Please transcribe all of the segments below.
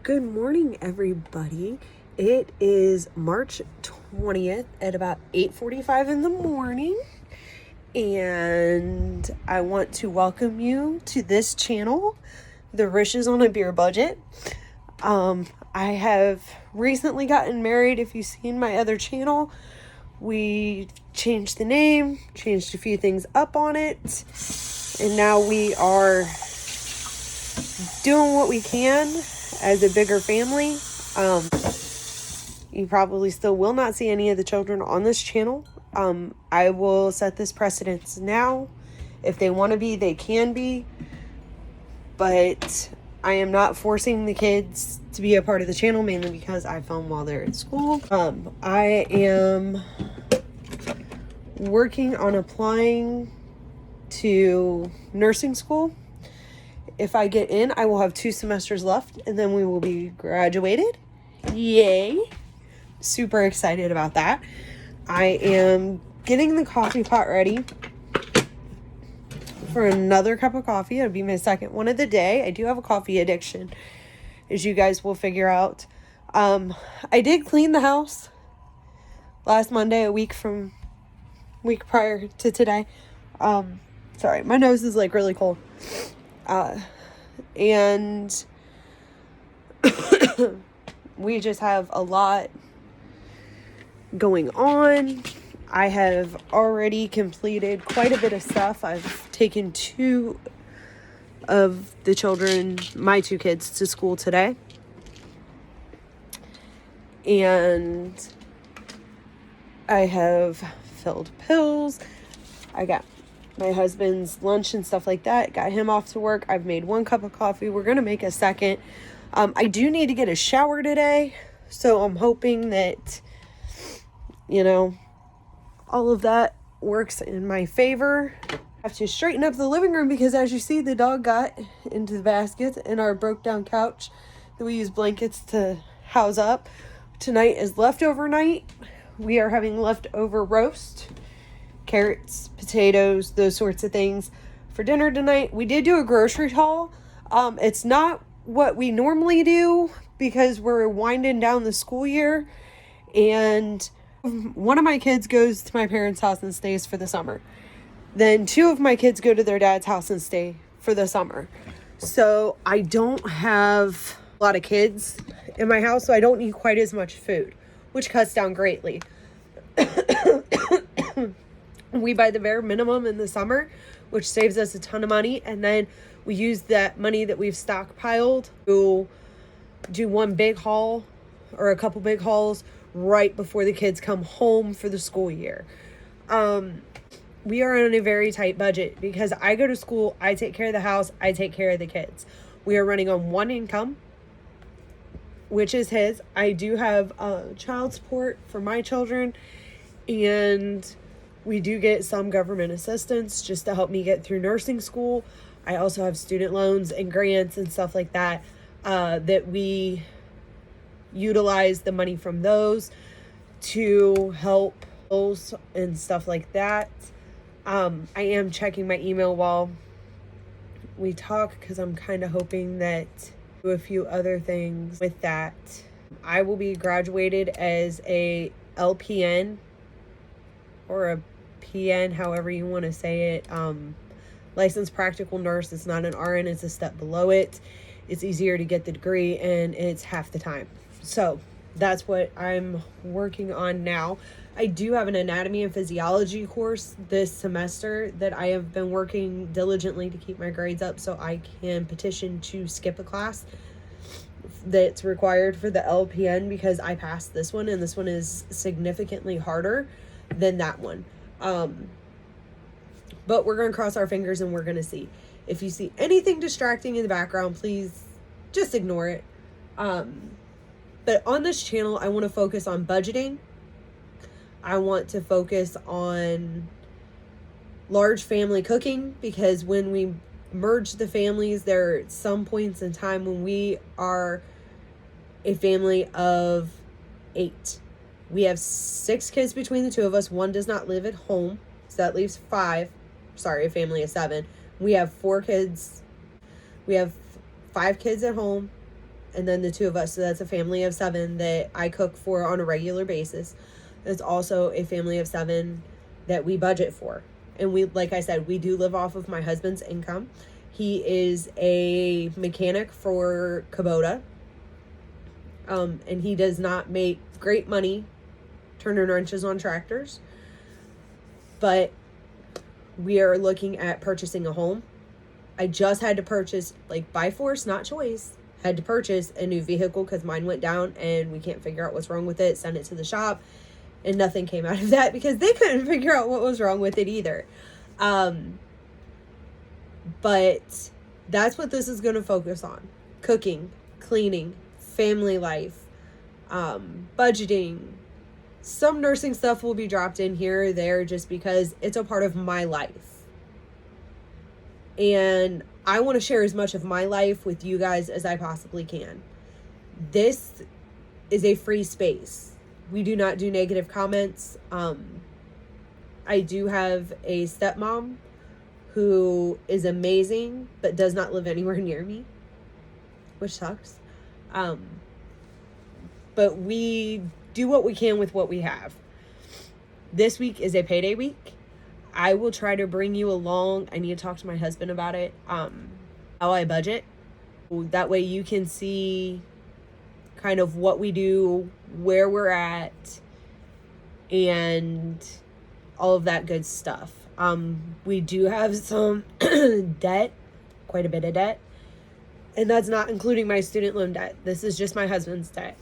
Good morning, everybody. It is March 20th at about 8:45 in the morning, and I want to welcome you to this channel, The Rishes on a Beer Budget. I have recently gotten married. If you've seen my other channel, we changed the name, changed a few things up on it, and now we are doing what we can as a bigger family. You probably still will not see any of the children on this channel. I will set this precedence now. If they want to be, they can be. But I am not forcing the kids to be a part of the channel, mainly because I film while they're in school. I am working on applying to nursing school. If I get in, I will have 2 semesters left, and then we will be graduated. Yay! Super excited about that. I am getting the coffee pot ready for another cup of coffee. It'll be my second one of the day. I do have a coffee addiction, as you guys will figure out. I did clean the house last Monday, a week prior to today. Sorry, my nose is like really cold. And we just have a lot going on. I have already completed quite a bit of stuff. I've taken 2 of the children, my 2 kids, to school today. And I have filled pills. I got my husband's lunch and stuff like that. Got him off to work. I've made 1 cup of coffee. We're going to make a second. I do need to get a shower today. So I'm hoping that, all of that works in my favor. I have to straighten up the living room because, as you see, the dog got into the baskets and our broke down couch that we use blankets to house up. Tonight is leftover night. We are having leftover roast, carrots, potatoes, those sorts of things for dinner tonight. We did do a grocery haul. It's not what we normally do because we're winding down the school year, and one of my kids goes to my parents' house and stays for the summer. Then 2 of my kids go to their dad's house and stay for the summer. So I don't have a lot of kids in my house, so I don't need quite as much food, which cuts down greatly. We buy the bare minimum in the summer, which saves us a ton of money. And then we use that money that we've stockpiled to do one big haul or a couple big hauls right before the kids come home for the school year. We are on a very tight budget because I go to school, I take care of the house, I take care of the kids. We are running on 1 income, which is his. I do have child support for my children, and we do get some government assistance just to help me get through nursing school. I also have student loans and grants and stuff like that, that we utilize the money from those to help those and stuff like that. I am checking my email while we talk because I'm kind of hoping that do a few other things with that. I will be graduated as a LPN or a PN, however you want to say it. Licensed practical nurse. It's not an RN, it's a step below it. It's easier to get the degree and it's half the time. So that's what I'm working on now. I do have an anatomy and physiology course this semester that I have been working diligently to keep my grades up so I can petition to skip a class that's required for the LPN because I passed this one and this one is significantly harder than that one. But we're going to cross our fingers and we're going to see. If you see anything distracting in the background, please just ignore it. But on this channel, I want to focus on budgeting. I want to focus on large family cooking because when we merge the families, there are some points in time when we are a family of 8. We have 6 kids between the 2 of us. 1 does not live at home, so that leaves 5. Sorry, a family of 7. We have 4 kids. We have 5 kids at home and then the 2 of us. So that's a family of 7 that I cook for on a regular basis. It's also a family of 7 that we budget for. And we, like I said, we do live off of my husband's income. He is a mechanic for Kubota. And he does not make great money turning wrenches on tractors. But we are looking at purchasing a home. I just had to purchase, like by force, not choice, had to purchase a new vehicle because mine went down and we can't figure out what's wrong with it. Send it to the shop and nothing came out of that because they couldn't figure out what was wrong with it either. But that's what this is going to focus on: cooking, cleaning, family life, budgeting. Some nursing stuff will be dropped in here or there just because it's a part of my life. And I want to share as much of my life with you guys as I possibly can. This is a free space. We do not do negative comments. I do have a stepmom who is amazing, but does not live anywhere near me, which sucks. But we do what we can with what we have. This week is a payday week. I will try to bring you along. I need to talk to my husband about it. How I budget. That way you can see kind of what we do, where we're at, and all of that good stuff. We do have some debt, quite a bit of debt. And that's not including my student loan debt. This is just my husband's debt.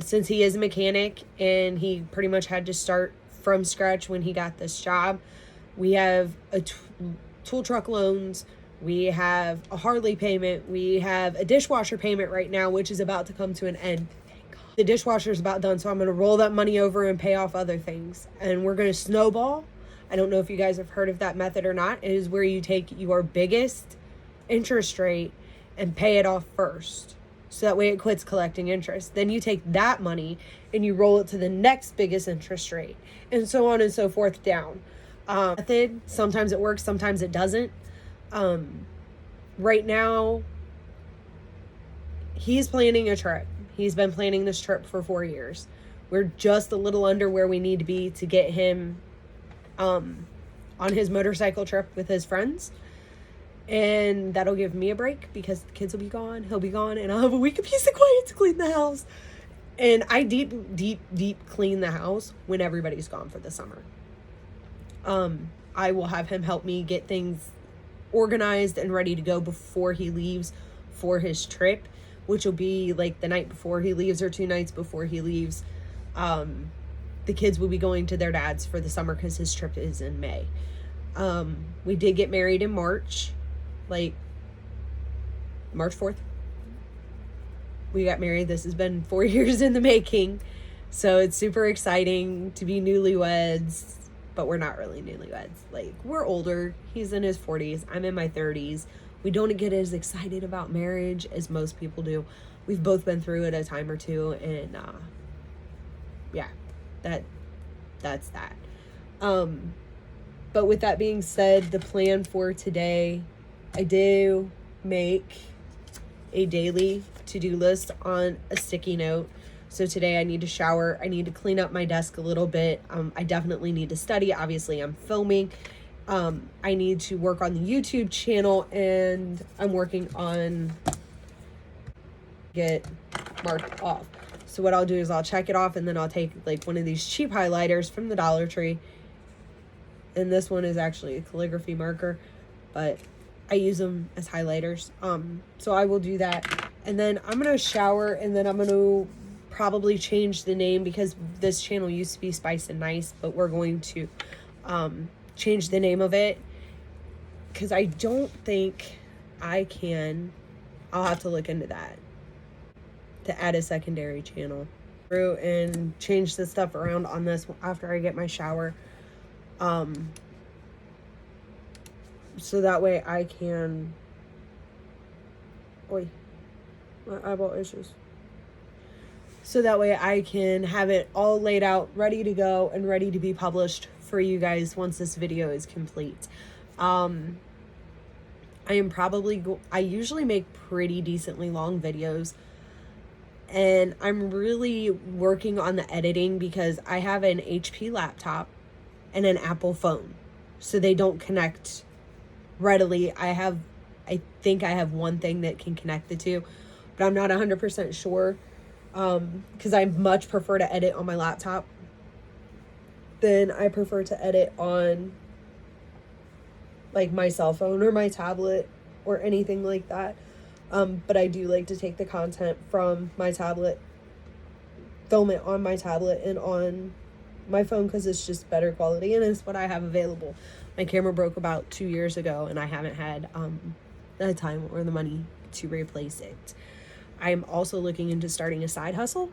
Since he is a mechanic and he pretty much had to start from scratch when he got this job, we have a tool truck loans, we have a Harley payment, we have a dishwasher payment right now, which is about to come to an end. Thank God. The dishwasher is about done, so I'm going to roll that money over and pay off other things. And we're going to snowball. I don't know if you guys have heard of that method or not. It is where you take your biggest interest rate and pay it off first. So that way it quits collecting interest. Then you take that money and you roll it to the next biggest interest rate, and so on and so forth down. Method, sometimes it works, sometimes it doesn't. Right now, he's planning a trip. He's been planning this trip for 4 years. We're just a little under where we need to be to get him on his motorcycle trip with his friends. And that'll give me a break because the kids will be gone, he'll be gone, and I'll have a week of peace and quiet to clean the house. And I deep clean the house when everybody's gone for the summer. I will have him help me get things organized and ready to go before he leaves for his trip, which will be like the night before he leaves or 2 nights before he leaves. The kids will be going to their dad's for the summer because his trip is in May. We did get married in March. Like March 4th. We got married. This has been 4 years in the making. So it's super exciting to be newlyweds, but we're not really newlyweds. Like, we're older. He's in his 40s. I'm in my 30s. We don't get as excited about marriage as most people do. We've both been through it a time or two, and yeah, that's that. But with that being said, the plan for today, I do make a daily to-do list on a sticky note. So today I need to shower. I need to clean up my desk a little bit. I definitely need to study. Obviously, I'm filming. I need to work on the YouTube channel, and I'm working on get marked off. So what I'll do is I'll check it off, and then I'll take like one of these cheap highlighters from the Dollar Tree. And this one is actually a calligraphy marker, but I use them as highlighters. So I will do that. And then I'm going to shower, and then I'm going to probably change the name because this channel used to be Spice and Nice, but we're going to change the name of it because I don't think I can. I'll have to look into that to add a secondary channel through and change the stuff around on this after I get my shower. So that way I can, my eyeball issues. So that way I can have it all laid out, ready to go and ready to be published for you guys once this video is complete. I am probably, I usually make pretty decently long videos. And I'm really working on the editing because I have an HP laptop and an Apple phone, so they don't connect readily. I think I have one thing that can connect the two, but I'm not 100% sure, because I much prefer to edit on my laptop than I prefer to edit on like my cell phone or my tablet or anything like that. But I do like to take the content from my tablet, film it on my tablet and on my phone, because it's just better quality and it's what I have available. My camera broke about 2 years ago and I haven't had the time or the money to replace it. I'm also looking into starting a side hustle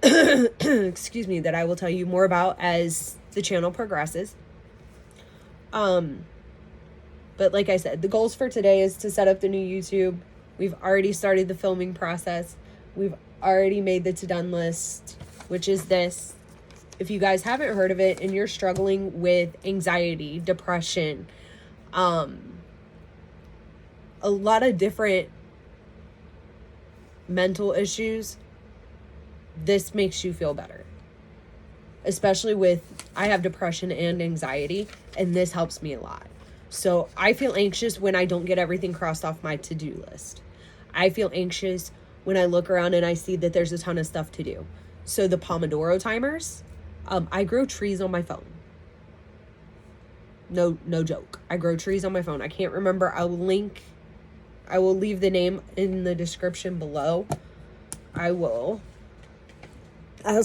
excuse me, that I will tell you more about as the channel progresses. But like I said, the goals for today is to set up the new YouTube. We've already started the filming process. We've already made the to-done list, which is this. If you guys haven't heard of it and you're struggling with anxiety, depression, a lot of different mental issues, this makes you feel better. Especially with, I have depression and anxiety, and this helps me a lot. So I feel anxious when I don't get everything crossed off my to-do list. I feel anxious when I look around and I see that there's a ton of stuff to do. So the Pomodoro timers, I grow trees on my phone. No joke. I grow trees on my phone. I can't remember. I will leave the name in the description below. I also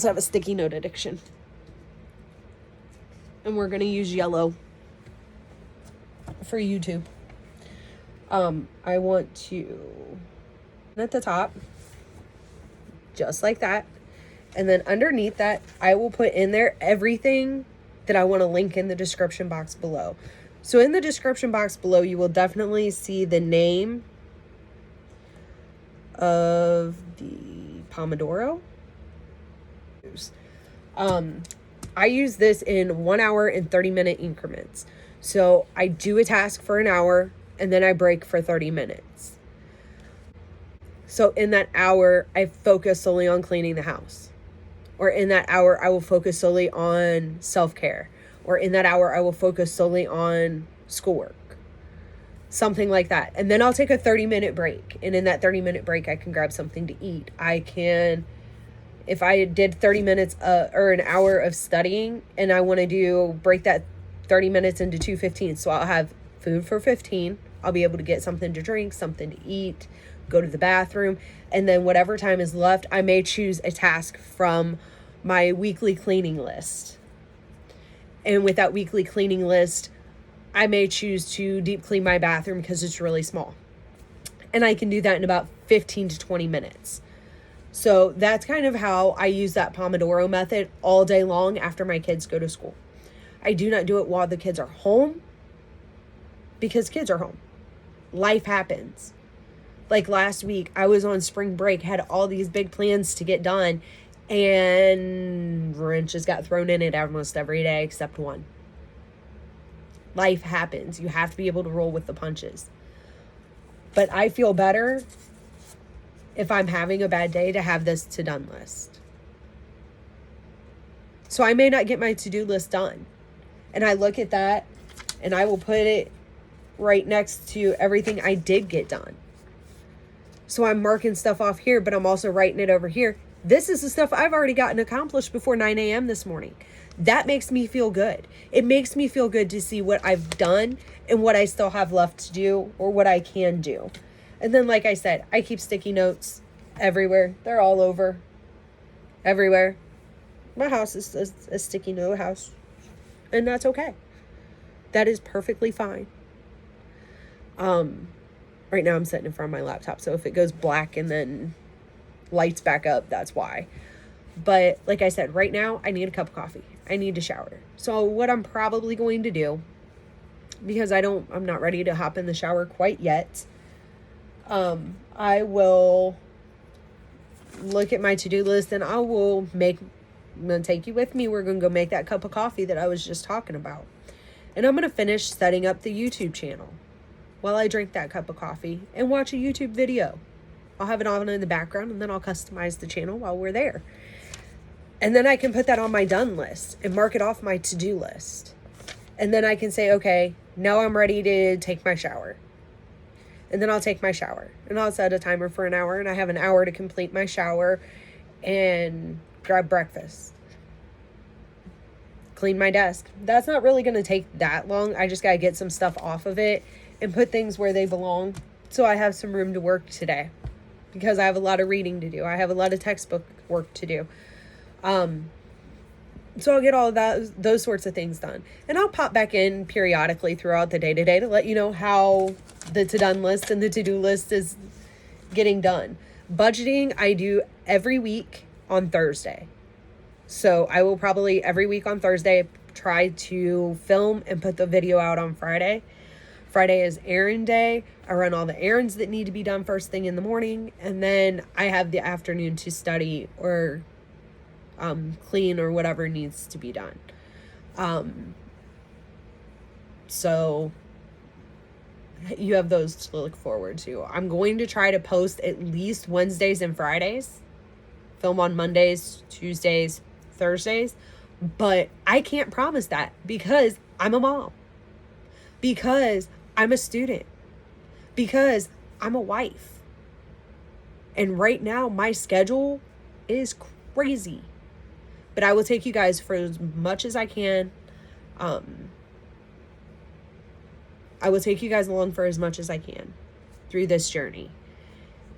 have a sticky note addiction. And we're going to use yellow for YouTube. I want to, at the top, just like that. And then underneath that, I will put in there everything that I want to link in the description box below. So in the description box below, you will definitely see the name of the Pomodoro. I use this in 1 hour and 30-minute increments. So I do a task for an hour and then I break for 30 minutes. So in that hour, I focus solely on cleaning the house. Or in that hour, I will focus solely on self-care. Or in that hour, I will focus solely on schoolwork. Something like that. And then I'll take a 30-minute break. And in that 30-minute break, I can grab something to eat. I can, if I did 30 minutes or an hour of studying and I want to break that 30 minutes into 2:15. So I'll have food for 15. I'll be able to get something to drink, something to eat, go to the bathroom. And then whatever time is left, I may choose a task from my weekly cleaning list. And with that weekly cleaning list, I may choose to deep clean my bathroom because it's really small. And I can do that in about 15 to 20 minutes. So that's kind of how I use that Pomodoro method all day long after my kids go to school. I do not do it while the kids are home because kids are home. Life happens. Like last week, I was on spring break, had all these big plans to get done, and wrenches got thrown in it almost every day except one. Life happens. You have to be able to roll with the punches. But I feel better if I'm having a bad day to have this to-done list. So I may not get my to-do list done. And I look at that and I will put it right next to everything I did get done. So I'm marking stuff off here, but I'm also writing it over here. This is the stuff I've already gotten accomplished before 9 a.m. this morning. That makes me feel good. It makes me feel good to see what I've done and what I still have left to do or what I can do. And then, like I said, I keep sticky notes everywhere. They're all over. Everywhere. My house is a sticky note house. And that's okay. That is perfectly fine. Right now I'm sitting in front of my laptop, so if it goes black and then lights back up, that's why. But like I said, right now I need a cup of coffee. I need to shower. So what I'm probably going to do, because I'm not ready to hop in the shower quite yet, I will look at my to-do list and I'm gonna take you with me. We're gonna go make that cup of coffee that I was just talking about. And I'm gonna finish setting up the YouTube channel while I drink that cup of coffee and watch a YouTube video. I'll have it on in the background, and then I'll customize the channel while we're there. And then I can put that on my done list and mark it off my to-do list. And then I can say, okay, now I'm ready to take my shower. And then I'll take my shower. And I'll set a timer for an hour, and I have an hour to complete my shower and grab breakfast. Clean my desk. That's not really going to take that long. I just got to get some stuff off of it and put things where they belong, so I have some room to work today, because I have a lot of reading to do. I have a lot of textbook work to do. So I'll get all of those sorts of things done. And I'll pop back in periodically throughout the day to let you know how the to-done list and the to-do list is getting done. Budgeting, I do every week on Thursday. So I will probably every week on Thursday try to film and put the video out on Friday. Friday is errand day. I run all the errands that need to be done first thing in the morning. And then I have the afternoon to study or clean or whatever needs to be done. So you have those to look forward to. I'm going to try to post at least Wednesdays and Fridays. Film on Mondays, Tuesdays, Thursdays. But I can't promise that, because I'm a mom. Because I'm a student. Because I'm a wife. And right now my schedule is crazy. But I will take you guys for as much as I can. I will take you guys along for as much as I can through this journey.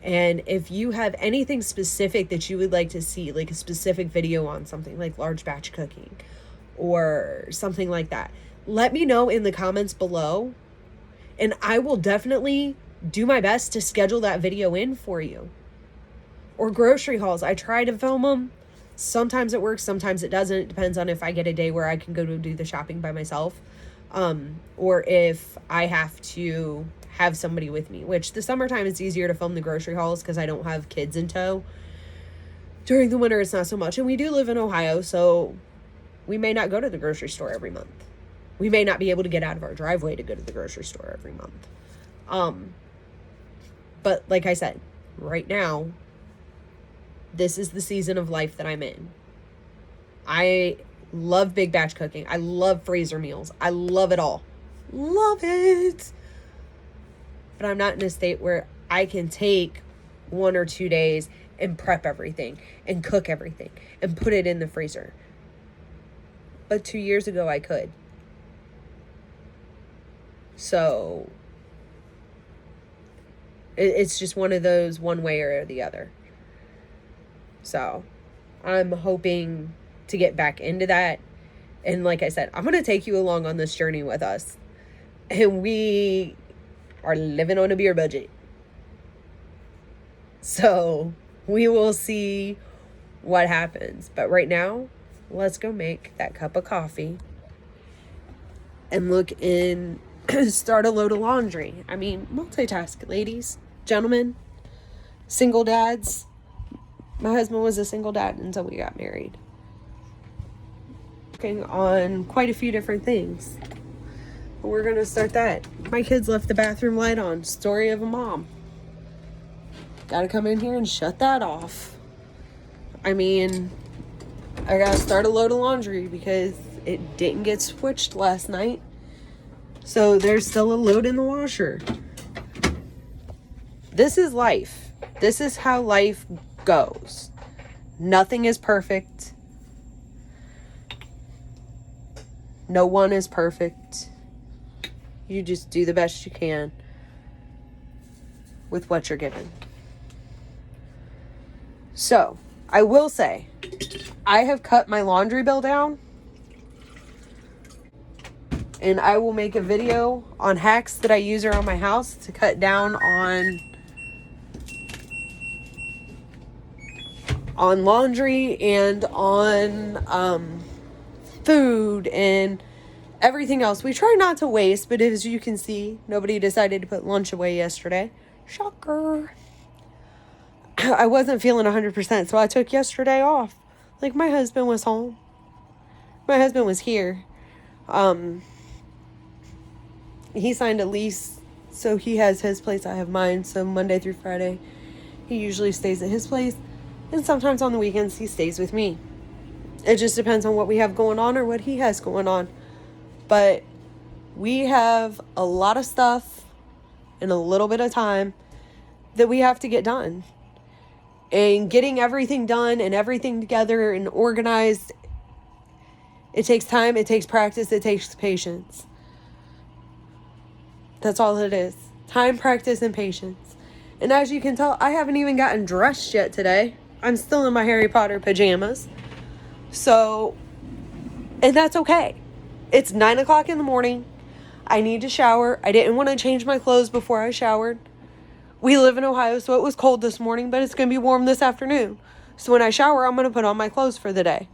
And if you have anything specific that you would like to see, like a specific video on something like large batch cooking or something like that, let me know in the comments below. And I will definitely do my best to schedule that video in for you. Or grocery hauls. I try to film them. Sometimes it works, sometimes it doesn't. It depends on if I get a day where I can go to do the shopping by myself, or if I have to have somebody with me, which the summertime it's easier to film the grocery hauls because I don't have kids in tow. During the winter, it's not so much. And we do live in Ohio, so we may not go to the grocery store every month. We may not be able to get out of our driveway to go to the grocery store every month. But like I said, right now, this is the season of life that I'm in. I love big batch cooking. I love freezer meals. I love it all. Love it. But I'm not in a state where I can take 1 or 2 days and prep everything and cook everything and put it in the freezer. But 2 years ago I could. So it's just one of those, one way or the other. So I'm hoping to get back into that. And like I said, I'm going to take you along on this journey with us. And we are living on a beer budget. So we will see what happens. But right now, let's go make that cup of coffee and look in, start a load of laundry. I mean, multitask, ladies, gentlemen, single dads. My husband was a single dad until we got married. Working on quite a few different things. But we're going to start that. My kids left the bathroom light on. Story of a mom. Got to come in here and shut that off. I mean, I got to start a load of laundry because it didn't get switched last night. So there's still a load in the washer. This is life. This is how life goes. Nothing is perfect. No one is perfect. You just do the best you can with what you're given. So, I will say, I have cut my laundry bill down. And I will make a video on hacks that I use around my house to cut down on laundry and on food and everything else. We try not to waste, but as you can see, nobody decided to put lunch away yesterday. Shocker. I wasn't feeling 100%, so I took yesterday off. Like, my husband was home. My husband was here. He signed a lease, so he has his place, I have mine. So Monday through Friday, he usually stays at his place. And sometimes on the weekends, he stays with me. It just depends on what we have going on or what he has going on. But we have a lot of stuff in a little bit of time that we have to get done. And getting everything done and everything together and organized, it takes time, it takes practice, it takes patience. That's all it is. Time, practice, and patience. And as you can tell, I haven't even gotten dressed yet today. I'm still in my Harry Potter pajamas. So, and that's okay. It's 9 o'clock in the morning. I need to shower. I didn't want to change my clothes before I showered. We live in Ohio, so it was cold this morning, but it's going to be warm this afternoon. So when I shower, I'm going to put on my clothes for the day.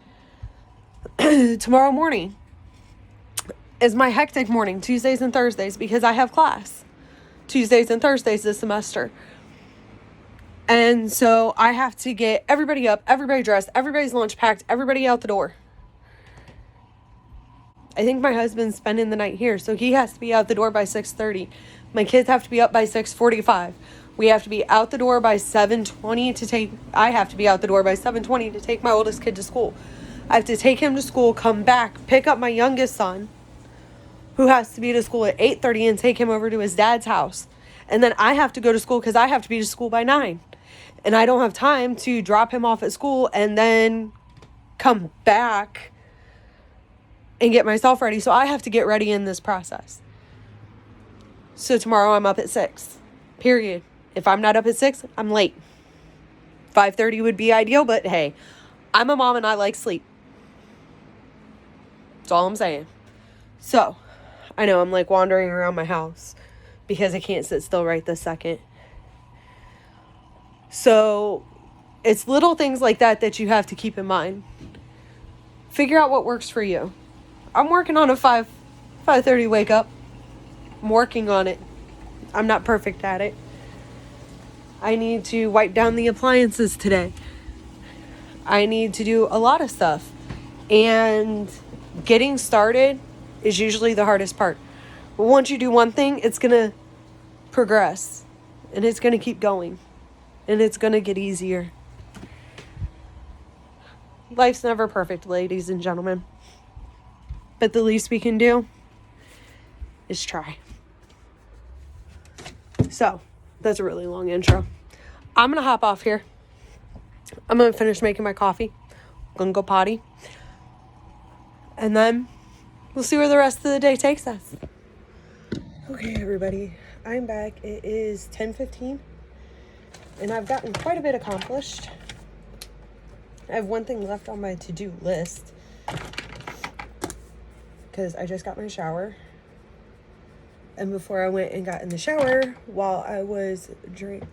Tomorrow morning is my hectic morning, Tuesdays and Thursdays, because I have class Tuesdays and Thursdays this semester. And so I have to get everybody up, everybody dressed, everybody's lunch packed, everybody out the door. I think my husband's spending the night here, so he has to be out the door by 6:30. My kids have to be up by 6:45. We have to be out the door by 7:20 I have to be out the door by 7:20 to take my oldest kid to school. I have to take him to school, come back, pick up my youngest son, who has to be to school at 8:30, and take him over to his dad's house. And then I have to go to school because I have to be to school by 9. And I don't have time to drop him off at school and then come back and get myself ready. So I have to get ready in this process. So tomorrow I'm up at 6. Period. If I'm not up at 6, I'm late. 5:30 would be ideal, but hey, I'm a mom and I like sleep. That's all I'm saying. So, I know I'm like wandering around my house because I can't sit still right this second. So, it's little things like that that you have to keep in mind. Figure out what works for you. I'm working on a 5:30 wake up. I'm working on it. I'm not perfect at it. I need to wipe down the appliances today. I need to do a lot of stuff. And getting started is usually the hardest part. But once you do one thing, it's going to progress. And it's going to keep going. And it's going to get easier. Life's never perfect, ladies and gentlemen. But the least we can do is try. So, that's a really long intro. I'm going to hop off here. I'm going to finish making my coffee. I'm going to go potty. And then we'll see where the rest of the day takes us. Okay, everybody. I'm back. It is 10:15. And I've gotten quite a bit accomplished. I have one thing left on my to-do list. Because I just got my shower. And before I went and got in the shower, while I was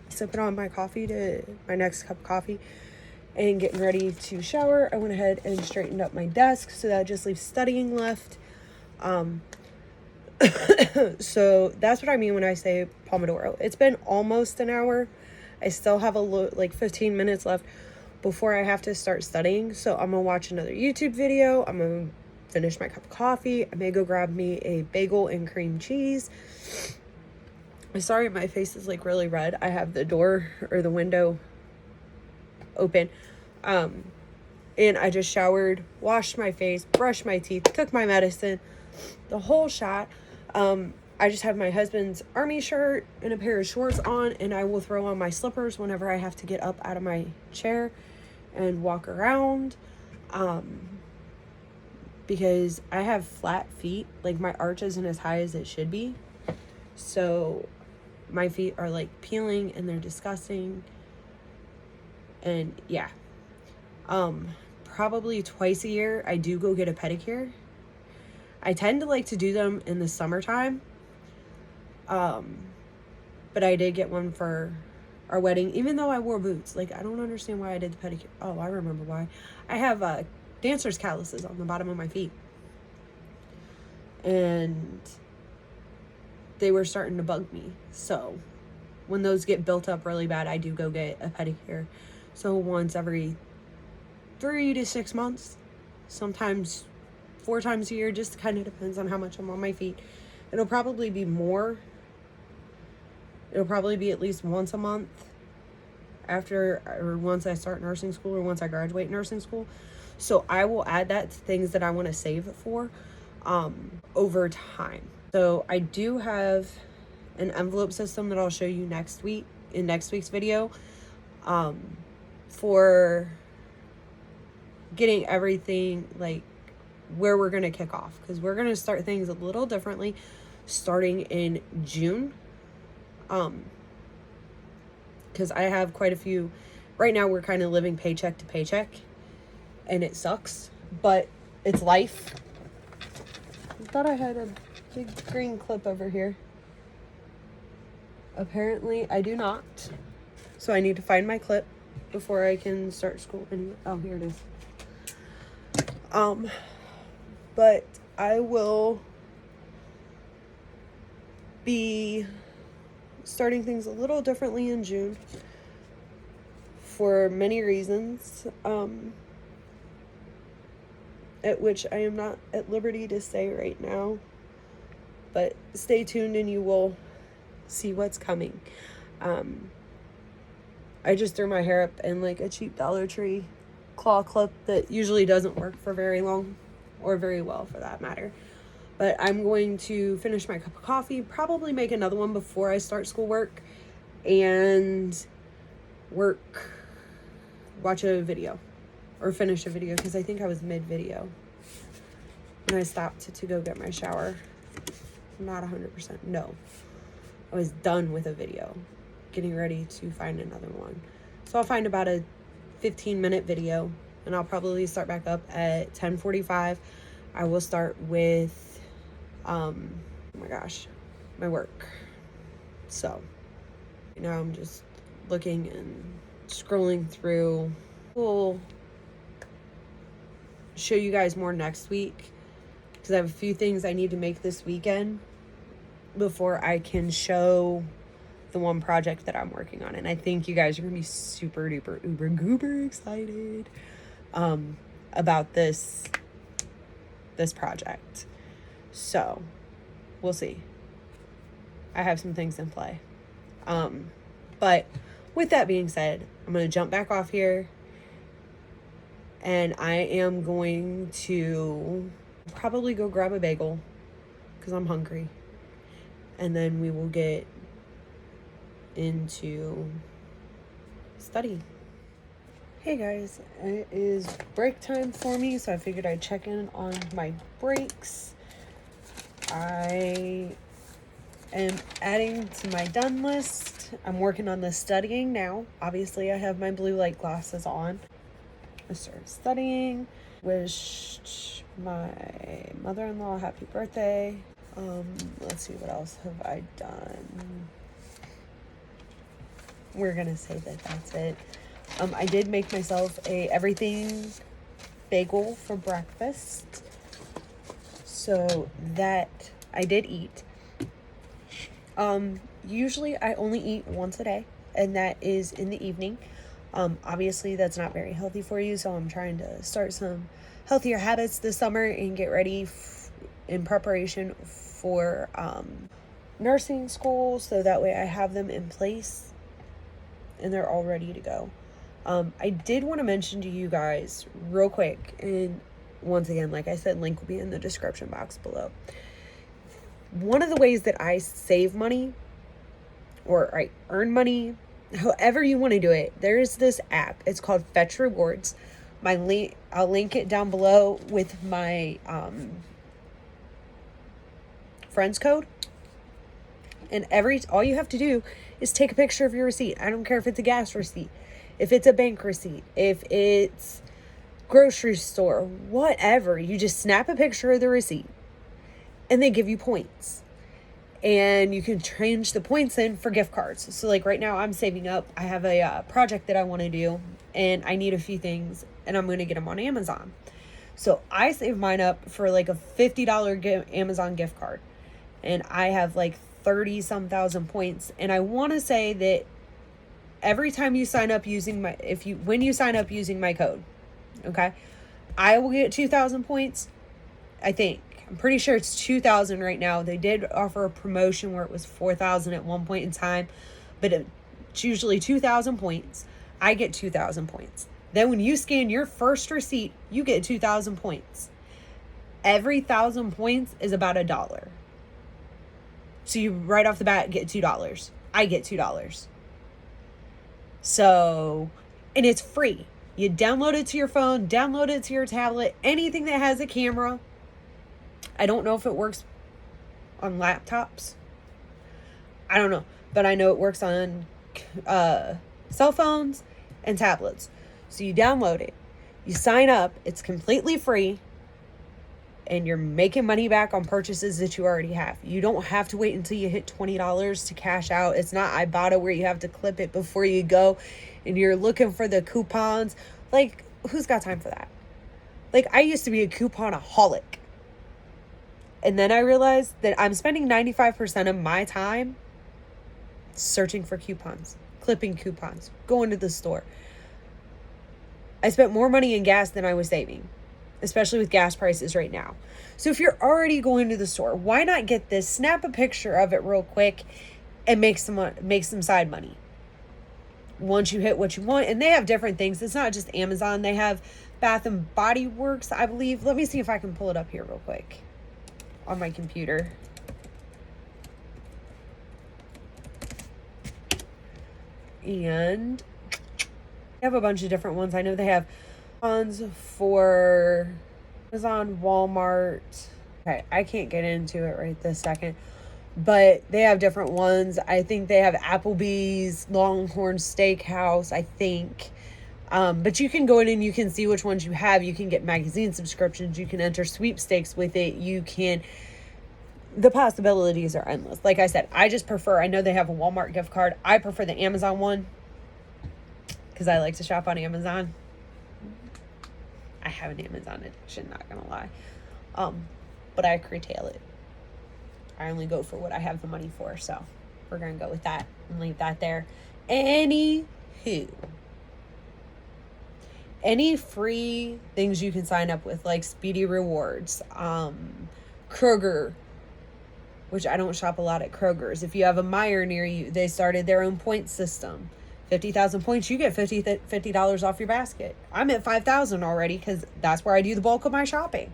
sipping on my next cup of coffee, and getting ready to shower, I went ahead and straightened up my desk, so that just leaves studying left. So that's what I mean when I say Pomodoro. It's been almost an hour. I still have 15 minutes left before I have to start studying. So I'm gonna watch another YouTube video. I'm gonna finish my cup of coffee. I may go grab me a bagel and cream cheese. I'm sorry, my face is like really red. I have the door or the window open. And I just showered, washed my face, brushed my teeth, took my medicine, the whole shot. I just have my husband's army shirt and a pair of shorts on, and I will throw on my slippers whenever I have to get up out of my chair and walk around. Because I have flat feet, like my arch isn't as high as it should be. So my feet are like peeling and they're disgusting. And yeah. Probably twice a year I do go get a pedicure. I tend to like to do them in the summertime. But I did get one for our wedding, even though I wore boots. Like, I don't understand why I did the pedicure. Oh, I remember why. I have dancer's calluses on the bottom of my feet. And they were starting to bug me. So when those get built up really bad, I do go get a pedicure. So once every 3 to 6 months, sometimes 4 times a year, just kind of depends on how much I'm on my feet. It'll probably be more. It'll probably be at least once a month. after or once I start nursing school or once I graduate nursing school. So I will add that to things that I want to save it for over time. So I do have an envelope system that I'll show you next week in next week's video for getting everything like where we're going to kick off, because we're going to start things a little differently starting in June. Because I have quite a few right now. We're kind of living paycheck to paycheck and it sucks, but it's life. I thought I had a big green clip over here. Apparently I do not. So I need to find my clip before I can start school. Anyway, oh, here it is. But I will be starting things a little differently in June for many reasons, at which I am not at liberty to say right now, but stay tuned and you will see what's coming. I just threw my hair up in like a cheap Dollar Tree claw clip that usually doesn't work for very long or very well for that matter. But I'm going to finish my cup of coffee, probably make another one before I start schoolwork, and watch a video or finish a video, because I think I was mid-video when I stopped to go get my shower. Not 100%, no. I was done with a video, getting ready to find another one. So I'll find about a 15-minute video, and I'll probably start back up at 10:45. I will start with oh my gosh, my work. So now I'm just looking and scrolling through. We'll show you guys more next week, because I have a few things I need to make this weekend before I can show the one project that I'm working on. And I think you guys are gonna be super duper uber goober excited about this project. So we'll see. I have some things in play. But with that being said, I'm going to jump back off here, and I am going to probably go grab a bagel because I'm hungry. And then we will get into study. Hey guys, it is break time for me, so I figured I'd check in on my breaks. I am adding to my done list. I'm working on the studying now. Obviously, I have my blue light glasses on. I started studying. Wished my mother-in-law a happy birthday. Let's see, what else have I done? We're gonna say that that's it. I did make myself a everything bagel for breakfast. So that I did eat. Usually I only eat once a day, and that is in the evening. Obviously that's not very healthy for you, so I'm trying to start some healthier habits this summer and get ready in preparation for nursing school, so that way I have them in place and they're all ready to go. I did want to mention to you guys real quick, and once again, like I said, link will be in the description box below. One of the ways that I save money, or I earn money, however you want to do it, there's this app. It's called Fetch Rewards. I'll link it down below with my friends code. And all you have to do is take a picture of your receipt. I don't care if it's a gas receipt, if it's a bank receipt, if it's grocery store, whatever. You just snap a picture of the receipt and they give you points, and you can change the points in for gift cards. So like right now I'm saving up. I have a project that I want to do, and I need a few things, and I'm going to get them on Amazon. So I save mine up for like a $50 Amazon gift card, and I have like 30 some thousand points. And I want to say that every time you sign up using when you sign up using my code, okay, I will get 2,000 points. I'm pretty sure it's 2,000 right now. They did offer a promotion where it was 4,000 at one point in time, but it's usually 2,000 points. I get 2,000 points. Then when you scan your first receipt, you get 2,000 points. Every 1,000 points is about $1. So you right off the bat get $2. I get $2. So, and it's free. You download it to your phone, download it to your tablet, anything that has a camera. I don't know if it works on laptops. I don't know, but I know it works on cell phones and tablets. So you download it, you sign up, it's completely free, and you're making money back on purchases that you already have. You don't have to wait until you hit $20 to cash out. It's not Ibotta where you have to clip it before you go and you're looking for the coupons. Like, who's got time for that? Like, I used to be a couponaholic. And then I realized that I'm spending 95% of my time searching for coupons, clipping coupons, going to the store. I spent more money in gas than I was saving, especially with gas prices right now. So if you're already going to the store, why not get this, snap a picture of it real quick, and make some side money once you hit what you want. And they have different things. It's not just Amazon. They have Bath and Body Works, I believe. Let me see if I can pull it up here real quick on my computer. And they have a bunch of different ones. I know they have ones for Amazon, Walmart. Okay, I can't get into it right this second, but they have different ones. I think they have Applebee's, Longhorn Steakhouse, I think. But you can go in and you can see which ones you have. You can get magazine subscriptions. You can enter sweepstakes with it. The possibilities are endless. Like I said, I know they have a Walmart gift card. I prefer the Amazon one because I like to shop on Amazon. I have an Amazon addiction, not gonna lie. But I curtail it. I only go for what I have the money for, so we're gonna go with that and leave that there. Anywho, any free things you can sign up with, like Speedy Rewards, Kroger, which I don't shop a lot at Kroger's. If you have a Meijer near you, they started their own point system. 50,000 points, you get $50 off your basket. I'm at 5,000 already because that's where I do the bulk of my shopping.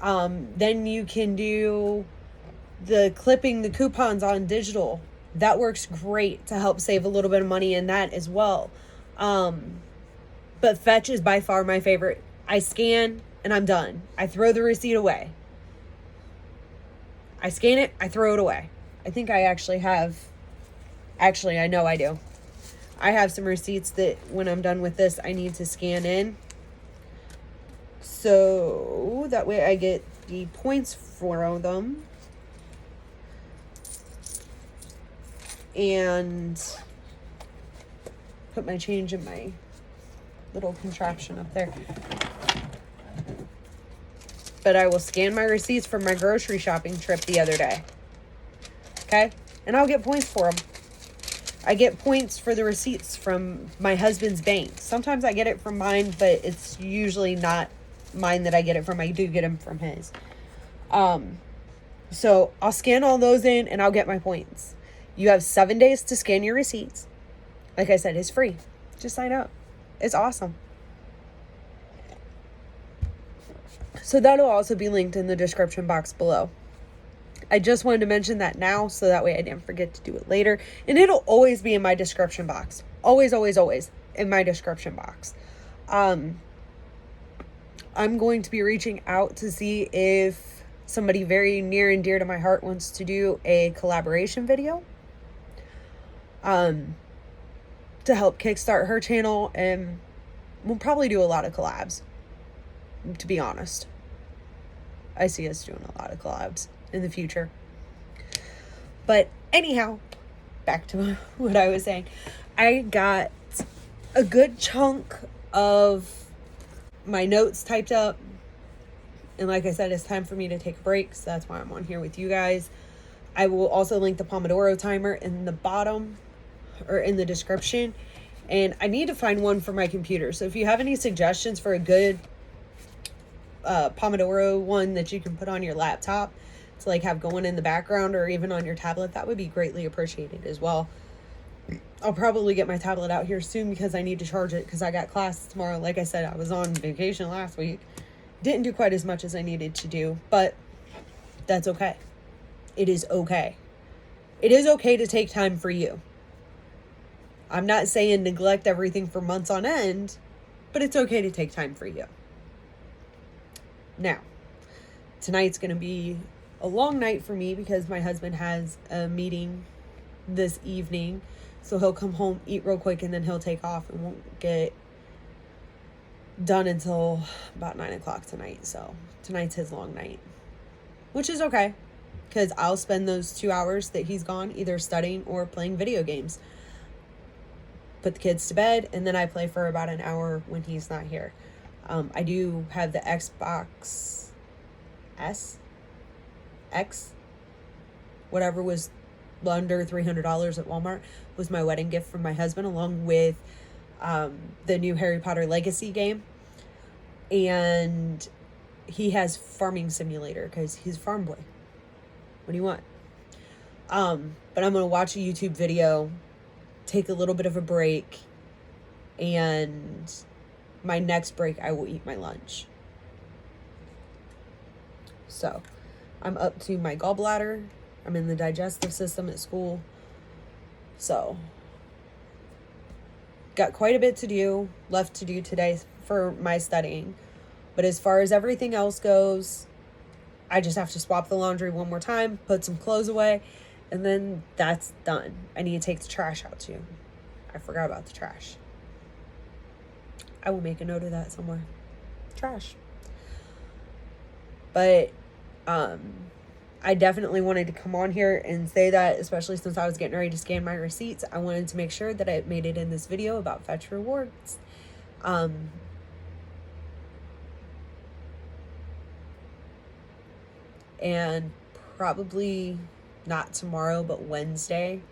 Then you can do the clipping the coupons on digital. That works great to help save a little bit of money in that as well. But Fetch is by far my favorite. I scan and I'm done. I throw the receipt away. I scan it, I throw it away. I think I I know I do. I have some receipts that when I'm done with this, I need to scan in. So that way I get the points for them. And put my change in my little contraption up there. But I will scan my receipts from my grocery shopping trip the other day. Okay? And I'll get points for them. I get points for the receipts from my husband's bank. Sometimes I get it from mine, but it's usually not mine that I get it from. I do get them from his. So I'll scan all those in and I'll get my points. You have 7 days to scan your receipts. Like I said, it's free. Just sign up. It's awesome. So that'll also be linked in the description box below. I just wanted to mention that now so that way I didn't forget to do it later. And it'll always be in my description box. Always, always, always in my description box. I'm going to be reaching out to see if somebody very near and dear to my heart wants to do a collaboration video. To help kickstart her channel, and we'll probably do a lot of collabs, to be honest. I see us doing a lot of collabs in the future. But anyhow, back to what I was saying. I got a good chunk of my notes typed up. And like I said, it's time for me to take a break. So that's why I'm on here with you guys. I will also link the Pomodoro timer in the bottom or in the description. And I need to find one for my computer. So if you have any suggestions for a good Pomodoro one that you can put on your laptop to like have going in the background or even on your tablet, that would be greatly appreciated as well. I'll probably get my tablet out here soon because I need to charge it because I got class tomorrow. Like I said, I was on vacation last week. Didn't do quite as much as I needed to do, but that's okay. It is okay. It is okay to take time for you. I'm not saying neglect everything for months on end, but it's okay to take time for you. Now, tonight's going to be a long night for me because my husband has a meeting this evening. So he'll come home, eat real quick, and then he'll take off and won't get done until about 9 o'clock tonight. So tonight's his long night, which is okay because I'll spend those 2 hours that he's gone either studying or playing video games. Put the kids to bed, and then I play for about an hour when he's not here. I do have the Xbox X, whatever was under $300 at Walmart, was my wedding gift from my husband, along with the new Harry Potter Legacy game. And he has Farming Simulator because he's a farm boy. What do you want? But I'm going to watch a YouTube video, take a little bit of a break, and my next break I will eat my lunch. So I'm up to my gallbladder. I'm in the digestive system at school. So got quite a bit to do left to do today for my studying. But as far as everything else goes, I just have to swap the laundry one more time, put some clothes away, and then that's done. I need to take the trash out too. I forgot about the trash. I will make a note of that somewhere. Trash. But I definitely wanted to come on here and say that, especially since I was getting ready to scan my receipts. I wanted to make sure that I made it in this video about Fetch Rewards. And probably not tomorrow, but Wednesday,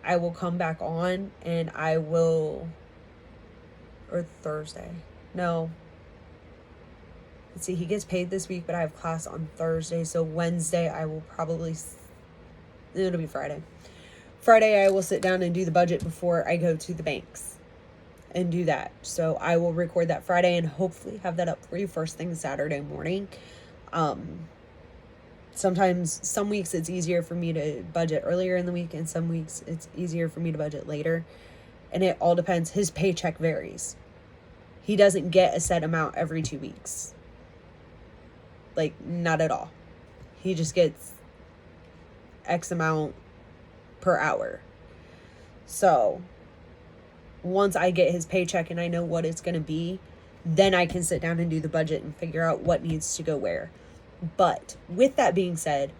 I will come back on and I will, or Thursday. No. Let's see, he gets paid this week, but I have class on Thursday. So Wednesday, I will probably, it'll be Friday. Friday, I will sit down and do the budget before I go to the banks and do that. So I will record that Friday and hopefully have that up for you first thing Saturday morning. Sometimes, some weeks it's easier for me to budget earlier in the week, and some weeks it's easier for me to budget later. And it all depends. His paycheck varies. He doesn't get a set amount every 2 weeks. Like, not at all. He just gets X amount per hour. So, once I get his paycheck and I know what it's going to be, then I can sit down and do the budget and figure out what needs to go where. But with that being said,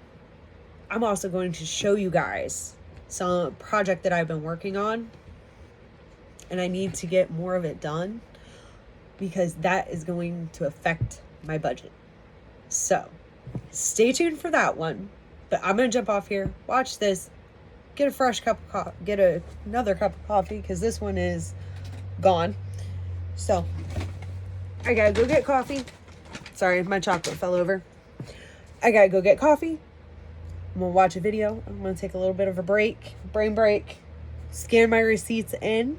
I'm also going to show you guys some project that I've been working on, and I need to get more of it done because that is going to affect my budget. So stay tuned for that one. But I'm going to jump off here, watch this, get a fresh cup of coffee, get another cup of coffee because this one is gone. So I gotta go get coffee. Sorry, my chocolate fell over. I gotta go get coffee. I'm gonna watch a video. I'm gonna take a little bit of a brain break, scan my receipts in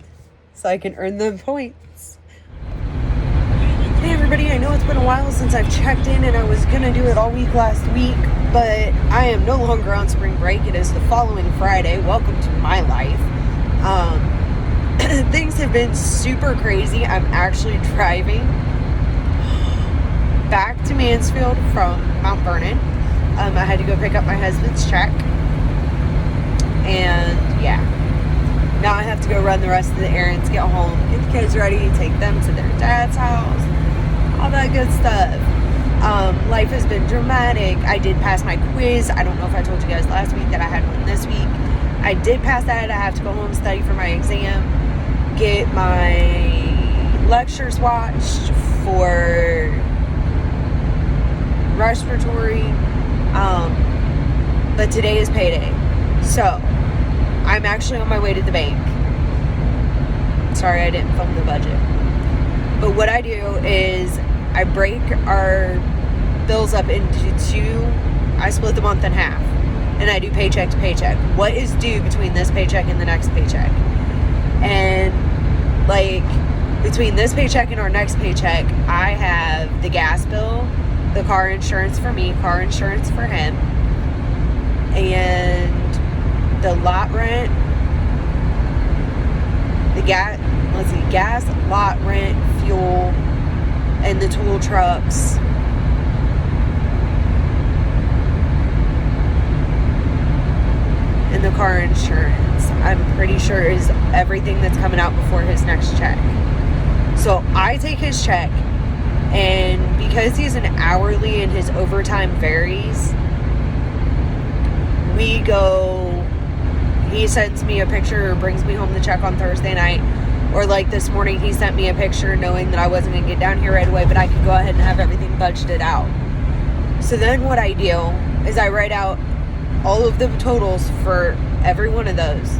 so I can earn them points. Hey everybody, I know it's been a while since I've checked in, and I was gonna do it all week last week, but I am no longer on spring break. It is the following Friday. Welcome to my life. Things have been super crazy. I'm actually driving back to Mansfield from Mount Vernon. I had to go pick up my husband's check, and yeah, now I have to go run the rest of the errands, get home, get the kids ready, take them to their dad's house, all that good stuff. Life has been dramatic. I did pass my quiz. I don't know if I told you guys last week that I had one this week. I did pass that. I have to go home and study for my exam, get my lectures watched for respiratory, but today is payday, so I'm actually on my way to the bank. Sorry I didn't film the budget, but what I do is I break our bills up into two. I split the month in half, and I do paycheck to paycheck. What is due between this paycheck and the next paycheck? And like between this paycheck and our next paycheck, I have the gas bill, the car insurance for me, car insurance for him, and the lot rent, the gas, lot rent, fuel, and the tool trucks. And the car insurance, I'm pretty sure, is everything that's coming out before his next check. So I take his check, and because he's an hourly and his overtime varies, he sends me a picture or brings me home the check on Thursday night. Or like this morning, he sent me a picture knowing that I wasn't going to get down here right away, but I could go ahead and have everything budgeted out. So then what I do is I write out all of the totals for every one of those.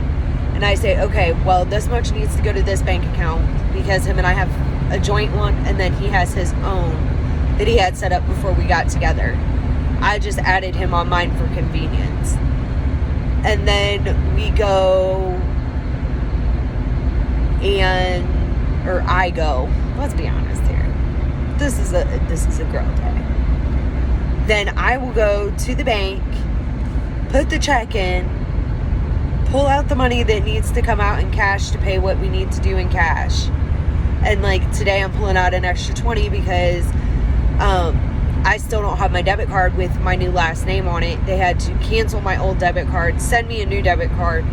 And I say, okay, well, this much needs to go to this bank account because him and I have a joint one, and then he has his own that he had set up before we got together. I just added him on mine for convenience. And then we go I go, let's be honest here. This is a girl day. Then I will go to the bank, put the check in, pull out the money that needs to come out in cash to pay what we need to do in cash. And like today I'm pulling out an extra 20 because I still don't have my debit card with my new last name on it. They had to cancel my old debit card, send me a new debit card,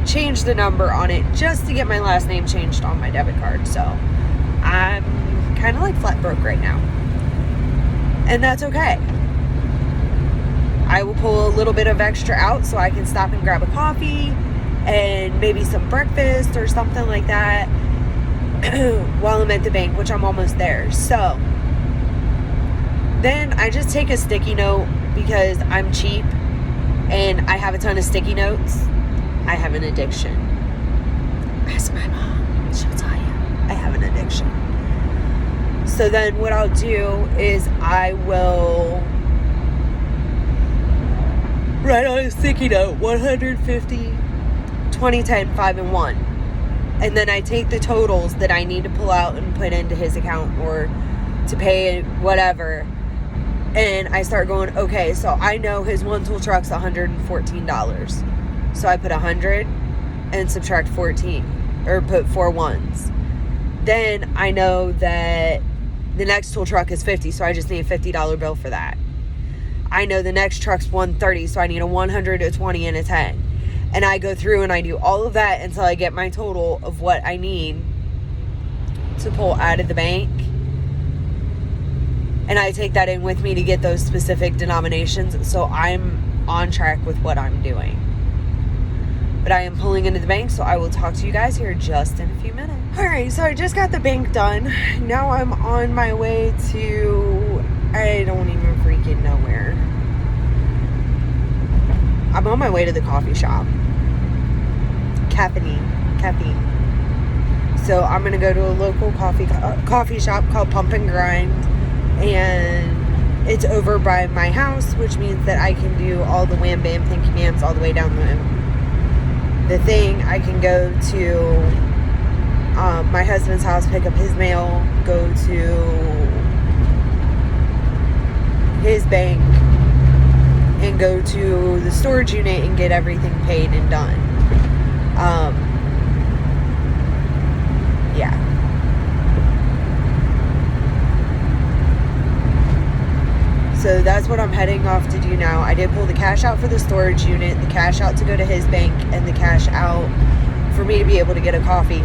change the number on it just to get my last name changed on my debit card. So I'm kind of like flat broke right now. And that's okay. I will pull a little bit of extra out so I can stop and grab a coffee and maybe some breakfast or something like that while I'm at the bank, which I'm almost there. So then I just take a sticky note because I'm cheap and I have a ton of sticky notes. I have an addiction. Ask my mom. She'll tell you. I have an addiction. So then what I'll do is I will write on a sticky note 150, 20, 10, 5, and 1. And then I take the totals that I need to pull out and put into his account or to pay whatever. And I start going, okay, so I know his one tool truck's $114. So I put 100 and subtract 14, or put 4 ones. Then I know that the next tool truck is 50, so I just need a $50 bill for that. I know the next truck's 130, so I need a 100, a 20, and a 10. And I go through and I do all of that until I get my total of what I need to pull out of the bank. And I take that in with me to get those specific denominations, so I'm on track with what I'm doing. But I am pulling into the bank, so I will talk to you guys here just in a few minutes. Alright, so I just got the bank done. Now I'm on my way to, I don't even freaking know where. I'm on my way to the coffee shop. Caffeine. So I'm going to go to a local coffee shop called Pump and Grind. And it's over by my house, which means that I can do all the wham bam thank you ma'ams all the way down the thing. I can go to my husband's house, pick up his mail, go to his bank, and go to the storage unit and get everything paid and done. Yeah. So that's what I'm heading off to do now. I did pull the cash out for the storage unit, the cash out to go to his bank, and the cash out for me to be able to get a coffee.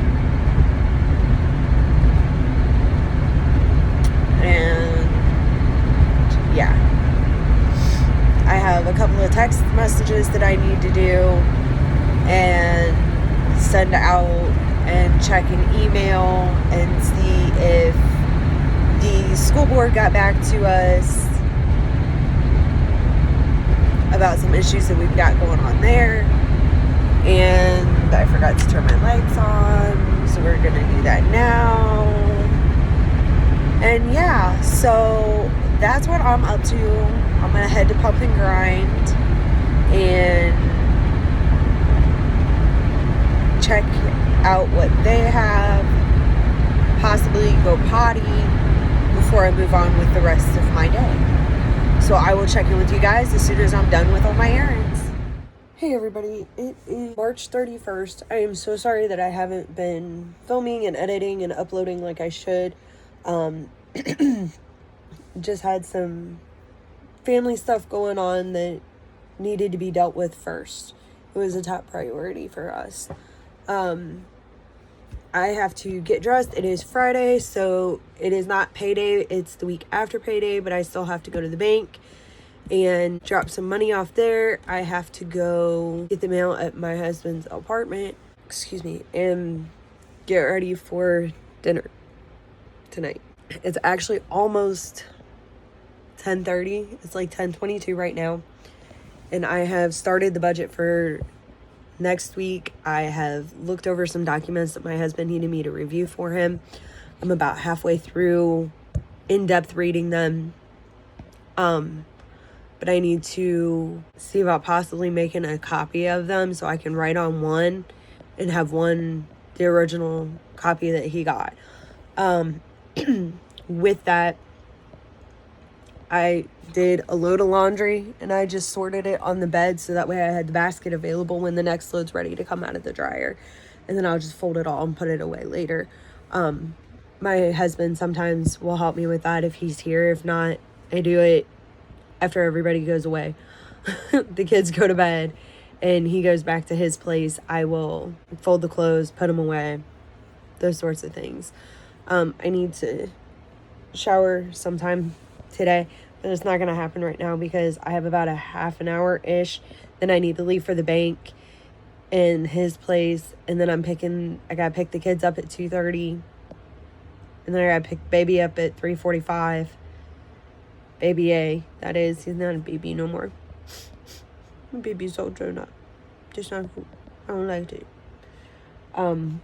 And yeah. I have a couple of text messages that I need to do and send out and check an email and see if the school board got back to us about some issues that we've got going on there. And I forgot to turn my lights on, so we're gonna do that now. And yeah, so that's what I'm up to. I'm gonna head to Pump and Grind and check out what they have, possibly go potty before I move on with the rest of my day. So I will check in with you guys as soon as I'm done with all my errands. Hey everybody, it is March 31st. I am so sorry that I haven't been filming and editing and uploading like I should. Just had some family stuff going on that needed to be dealt with first. It was a top priority for us. I have to get dressed. It is Friday, so it is not payday. It's the week after payday, but I still have to go to the bank and drop some money off there. I have to go get the mail at my husband's apartment, and get ready for dinner tonight. It's actually almost 10:30. It's like 10:22 right now. And I have started the budget for next week. I have looked over some documents that my husband needed me to review for him. I'm about halfway through in-depth reading them. But I need to see about possibly making a copy of them so I can write on one and have one, the original copy that he got. With that, I did a load of laundry and I just sorted it on the bed so that way I had the basket available when the next load's ready to come out of the dryer. And then I'll just fold it all and put it away later. My husband sometimes will help me with that if he's here. If not, I do it after everybody goes away. The kids go to bed and he goes back to his place. I will fold the clothes, put them away, those sorts of things. I need to shower sometime today, but it's not going to happen right now because I have about a half an hour-ish. Then I need to leave for the bank in his place, and then I got to pick the kids up at 2:30, and then I got to pick baby up at 3:45. Baby A, that is. He's not a baby no more. Baby's all grown up. Just not cool. I don't like it.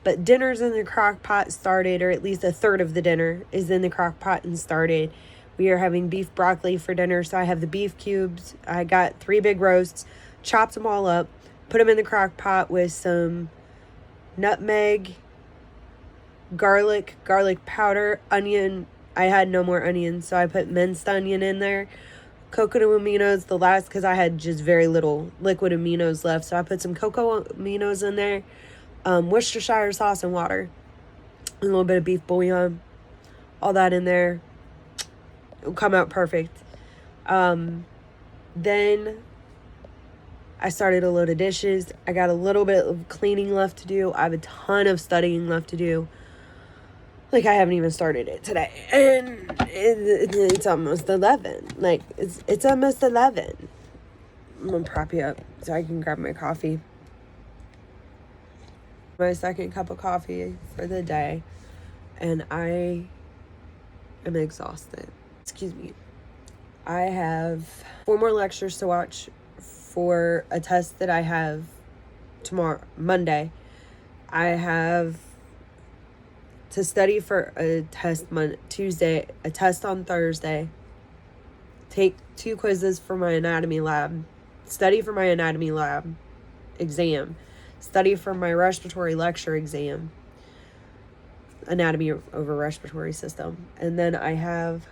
But dinner's in the crock pot started, or at least a third of the dinner is in the crock pot and started. We are having beef broccoli for dinner, so I have the beef cubes. I got 3 big roasts, chopped them all up, put them in the crock pot with some nutmeg, garlic powder, onion. I had no more onions, so I put minced onion in there. Coconut aminos, the last, because I had just very little liquid aminos left, so I put some cocoa aminos in there, Worcestershire sauce and water, a little bit of beef bouillon, all that in there. It'll come out perfect. Then I started a load of dishes. I got a little bit of cleaning left to do. I have a ton of studying left to do. Like, I haven't even started it today. And it's almost 11. Like, it's almost 11. I'm going to prop you up so I can grab my coffee. My second cup of coffee for the day. And I am exhausted. Excuse me. I have 4 more lectures to watch for a test that I have tomorrow, Monday. I have to study for a test Tuesday, a test on Thursday, take 2 quizzes for my anatomy lab, study for my anatomy lab exam, study for my respiratory lecture exam, anatomy over respiratory system, and then I have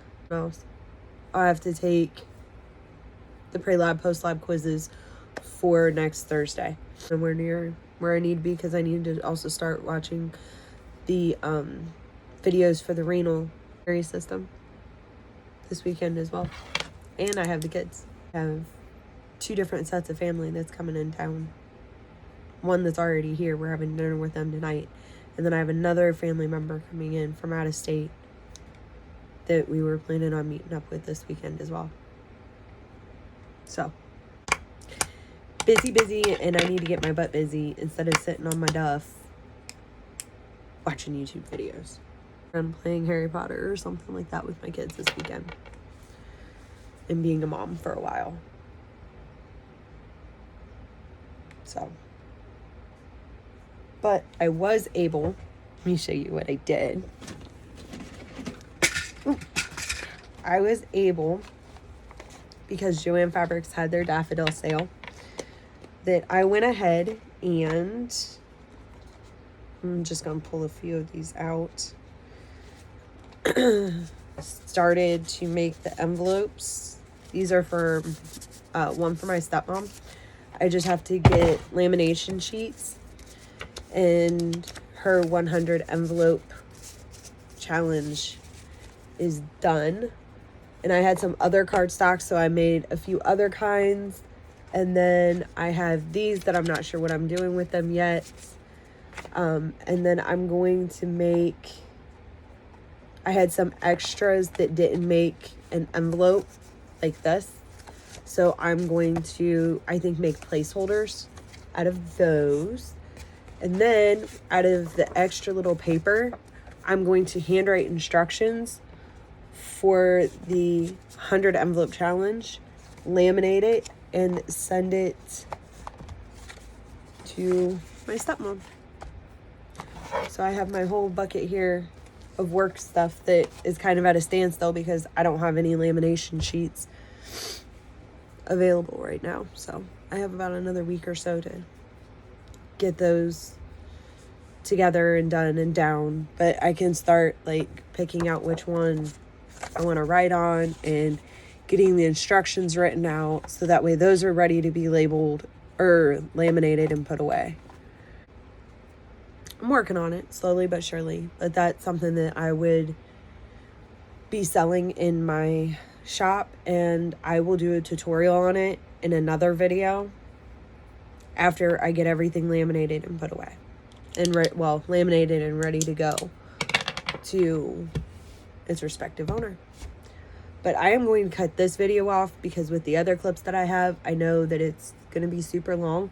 to take the pre-lab, post-lab quizzes for next Thursday. And we're near where I need to be because I need to also start watching the videos for the renal system this weekend as well. And I have the kids. I have 2 different sets of family that's coming in town. One that's already here. We're having dinner with them tonight. And then I have another family member coming in from out of state that we were planning on meeting up with this weekend as well. So, busy, and I need to get my butt busy instead of sitting on my duff watching YouTube videos. I'm playing Harry Potter or something like that with my kids this weekend. And being a mom for a while. So. But I was able, let me show you what I did. Ooh. I was able, because Joann Fabrics had their daffodil sale, that I went ahead and I'm just going to pull a few of these out. Started to make the envelopes. These are for one for my stepmom. I just have to get lamination sheets, and her 100 envelope challenge is done. And I had some other cardstock, so I made a few other kinds. And then I have these that I'm not sure what I'm doing with them yet. And then I'm going to make, I had some extras that didn't make an envelope like this. So I'm going to, I think, make placeholders out of those. And then out of the extra little paper, I'm going to handwrite instructions for the 100 envelope challenge, laminate it, and send it to my stepmom. So I have my whole bucket here of work stuff that is kind of at a standstill because I don't have any lamination sheets available right now. So I have about another week or so to get those together and done and down. But I can start like picking out which one I want to write on and getting the instructions written out so that way those are ready to be labeled or laminated and put away. I'm working on it slowly but surely, but that's something that I would be selling in my shop, and I will do a tutorial on it in another video after I get everything laminated and put away and laminated and ready to go to its respective owner. But I am going to cut this video off because with the other clips that I have, I know that it's going to be super long.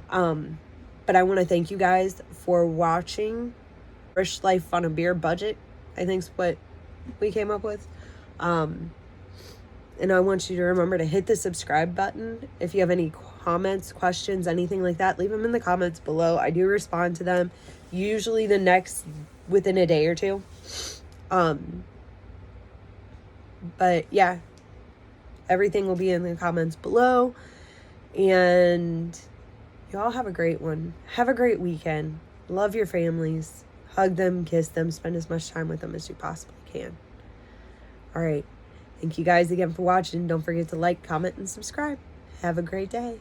But I want to thank you guys for watching. Rich Life on a Beer Budget, I think is what we came up with. And I want you to remember to hit the subscribe button. If you have any comments, questions, anything like that, leave them in the comments below. I do respond to them, usually within a day or two. But yeah, everything will be in the comments below. And y'all have a great one. Have a great weekend. Love your families. Hug them, kiss them, spend as much time with them as you possibly can. All right. Thank you guys again for watching. Don't forget to like, comment, and subscribe. Have a great day.